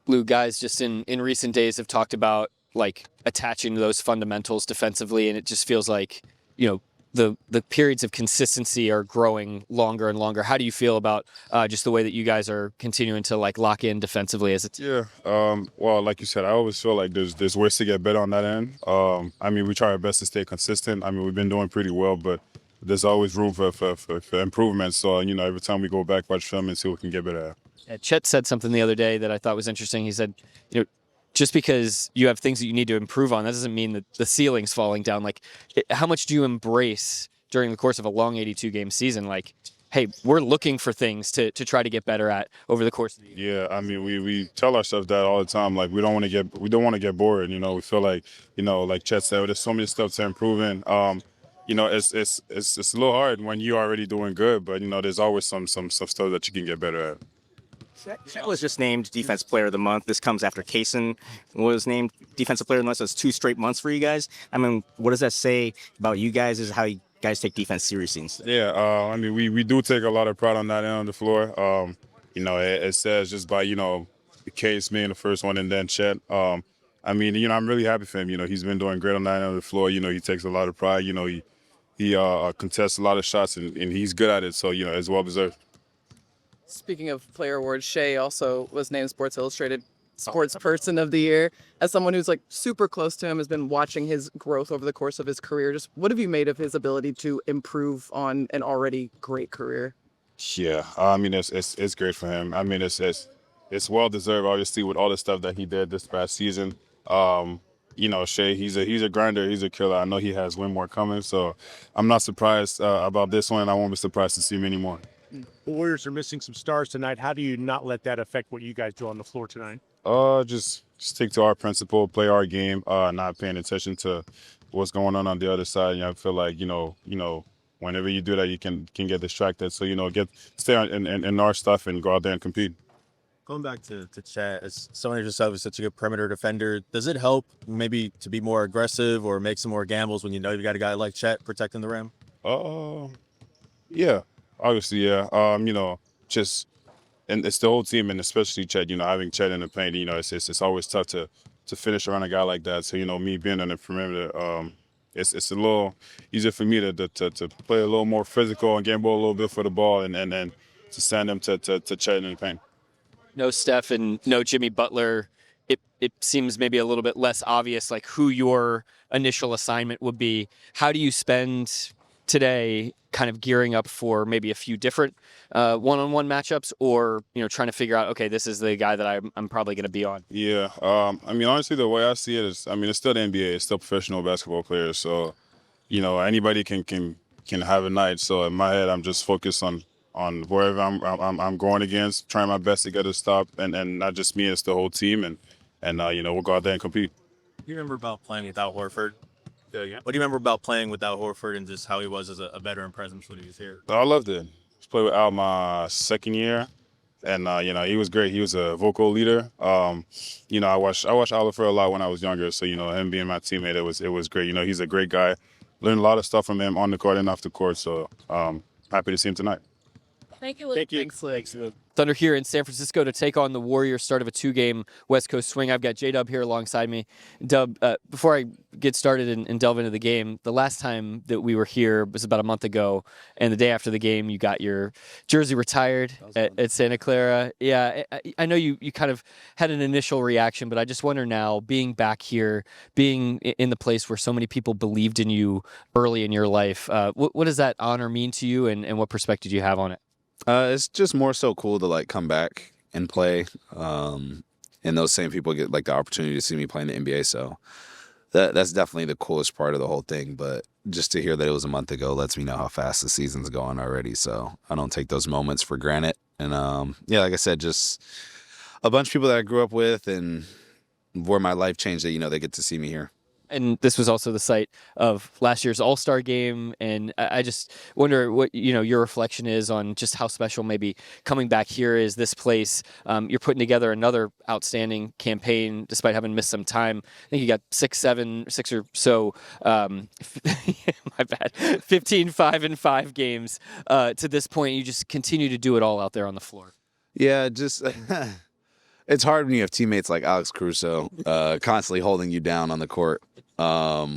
Lou, guys just in recent days have talked about like attaching to those fundamentals defensively, and it just feels like, the periods of consistency are growing longer and longer. How do you feel about just the way that you guys are continuing to like lock in defensively as a team? Yeah. Well, like you said, I always feel like there's ways to get better on that end. I mean, we try our best to stay consistent. I mean, we've been doing pretty well, but there's always room for improvement. So, every time we go back, watch film and see what we can get better at. Yeah, Chet said something the other day that I thought was interesting. He said, just because you have things that you need to improve on, that doesn't mean that the ceiling's falling down. Like, how much do you embrace during the course of a long 82-game season? Like, hey, we're looking for things to try to get better at over the course of the year. Yeah, I mean, we tell ourselves that all the time. Like, we don't want to get bored. We feel like, like Chet said, there's so many stuff to improve in. It's a little hard when you're already doing good, but there's always some stuff that you can get better at. Shaq was just named Defense Player of the Month. This comes after Kaysen was named Defensive Player of the Month. So it's 2 straight months for you guys. I mean, what does that say about you guys? Is how you guys take defense seriously and stuff? Yeah, I mean, we do take a lot of pride on that end on the floor. It says just by, the case being the first one and then Chet. I mean, I'm really happy for him. He's been doing great on that end of the floor. He takes a lot of pride. He contests a lot of shots and he's good at it. So, it's well deserved. Speaking of player awards, Shea also was named Sports Illustrated Sports Person of the Year. As someone who's like super close to him, has been watching his growth over the course of his career. Just what have you made of his ability to improve on an already great career? Yeah, I mean it's great for him. I mean it's well deserved, obviously, with all the stuff that he did this past season. Shea, he's a grinder, he's a killer. I know he has way more coming, so I'm not surprised about this one. I won't be surprised to see many more. The Warriors are missing some stars tonight. How do you not let that affect what you guys do on the floor tonight? Just stick to our principle, play our game, not paying attention to what's going on the other side. I feel like whenever you do that, you can get distracted. So stay in our stuff and go out there and compete. Going back to Chet, as someone yourself is such a good perimeter defender, does it help maybe to be more aggressive or make some more gambles when you've got a guy like Chet protecting the rim? Yeah. Obviously, yeah. And it's the whole team, and especially Chet. Having Chet in the paint, it's always tough to finish around a guy like that. So me being on the perimeter, it's a little easier for me to play a little more physical and gamble a little bit for the ball, and to send him to Chet in the paint. No Steph and no Jimmy Butler. It seems maybe a little bit less obvious, like who your initial assignment would be. How do you spend today kind of gearing up for maybe a few different one-on-one matchups, or trying to figure out, okay, this is the guy that I'm probably going to be on? Yeah, I mean, honestly, the way I see it is, I mean, it's still the NBA, it's still professional basketball players, so anybody can have a night. So in my head, I'm just focused on wherever I'm going against, trying my best to get a stop, and not just me, it's the whole team, and we'll go out there and compete. What do you remember about playing without Horford? Yeah. What do you remember about playing without Horford and just how he was as a veteran presence when he was here? I loved it. I played with Al my second year, and he was great. He was a vocal leader. I watched Oliver a lot when I was younger, so him being my teammate, it was great. He's a great guy. Learned a lot of stuff from him on the court and off the court. So happy to see him tonight. Thank you. Thank you. Thanks, Luke. Thunder here in San Francisco to take on the Warriors, start of a 2-game West Coast swing. I've got J-Dub here alongside me. Dub, before I get started and delve into the game, the last time that we were here was about a month ago, and the day after the game, you got your jersey retired at Santa Clara. Yeah, I know you kind of had an initial reaction, but I just wonder now, being back here, being in the place where so many people believed in you early in your life, what does that honor mean to you, and what perspective do you have on it? It's just more so cool to like come back and play, and those same people get like the opportunity to see me play in the NBA. So that's definitely the coolest part of the whole thing. But just to hear that it was a month ago lets me know how fast the season's going already. So I don't take those moments for granted. And like I said, just a bunch of people that I grew up with and where my life changed, that they get to see me here. And this was also the site of last year's All-Star game. And I just wonder what, your reflection is on just how special maybe coming back here is. This place. You're putting together another outstanding campaign despite having missed some time. I think you got 6 or so, my bad, 15 5-5 games to this point. You just continue to do it all out there on the floor. Yeah, just it's hard when you have teammates like Alex Caruso constantly holding you down on the court. Yeah,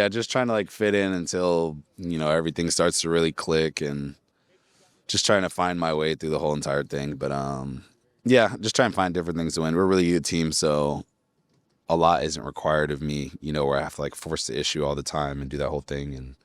just trying to like fit in until, everything starts to really click, and just trying to find my way through the whole entire thing. But yeah, just trying to find different things to win. We're a really good team, so a lot isn't required of me, where I have to like force the issue all the time and do that whole thing, and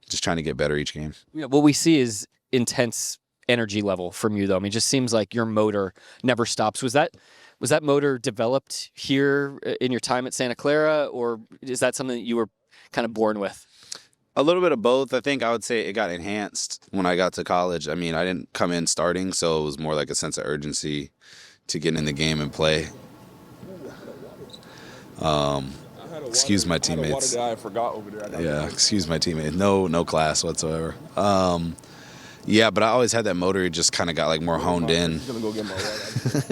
just trying to get better each game. Yeah, what we see is intense energy level from you, though. I mean, it just seems like your motor never stops. Was that motor developed here in your time at Santa Clara, or is that something that you were kind of born with? A little bit of both. I think I would say it got enhanced when I got to college. I mean, I didn't come in starting, so it was more like a sense of urgency to get in the game and play. Excuse my teammates. I forgot over there. Yeah, excuse my teammates. No class whatsoever. Yeah, but I always had that motor. It just kind of got like more honed in. I'm gonna go get my water.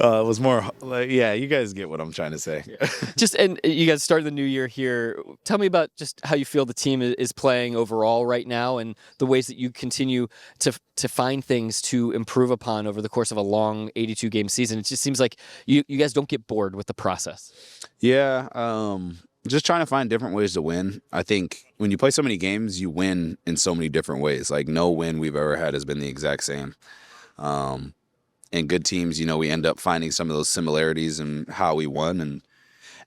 It was more like, yeah, you guys get what I'm trying to say. And you guys started the new year here. Tell me about just how you feel the team is playing overall right now, and the ways that you continue to find things to improve upon over the course of a long 82-game season. It just seems like you guys don't get bored with the process. Yeah, just trying to find different ways to win. I think when you play so many games, you win in so many different ways. Like no win we've ever had has been the exact same. And good teams, we end up finding some of those similarities in how we won and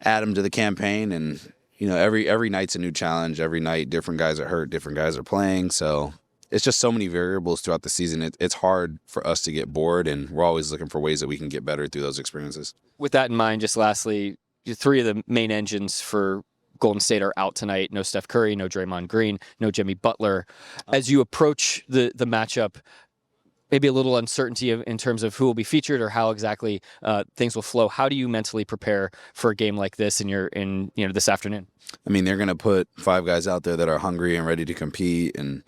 add them to the campaign. And, every night's a new challenge. Every night, different guys are hurt, different guys are playing. So it's just so many variables throughout the season. It's hard for us to get bored, and we're always looking for ways that we can get better through those experiences. With that in mind, just lastly, three of the main engines for Golden State are out tonight. No Steph Curry, no Draymond Green, no Jimmy Butler. As you approach the matchup, maybe a little uncertainty in terms of who will be featured or how exactly things will flow. How do you mentally prepare for a game like this in this afternoon? I mean, they're going to put 5 guys out there that are hungry and ready to compete and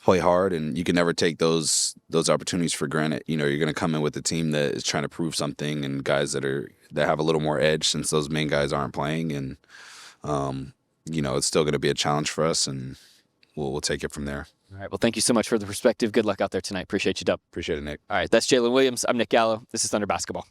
play hard, and you can never take those opportunities for granted. You're going to come in with a team that is trying to prove something, and guys that have a little more edge since those main guys aren't playing, and it's still going to be a challenge for us, and we'll take it from there. All right. Well, thank you so much for the perspective. Good luck out there tonight. Appreciate you, Dub. Appreciate it, Nick. All right. That's Jalen Williams. I'm Nick Gallo. This is Thunder Basketball.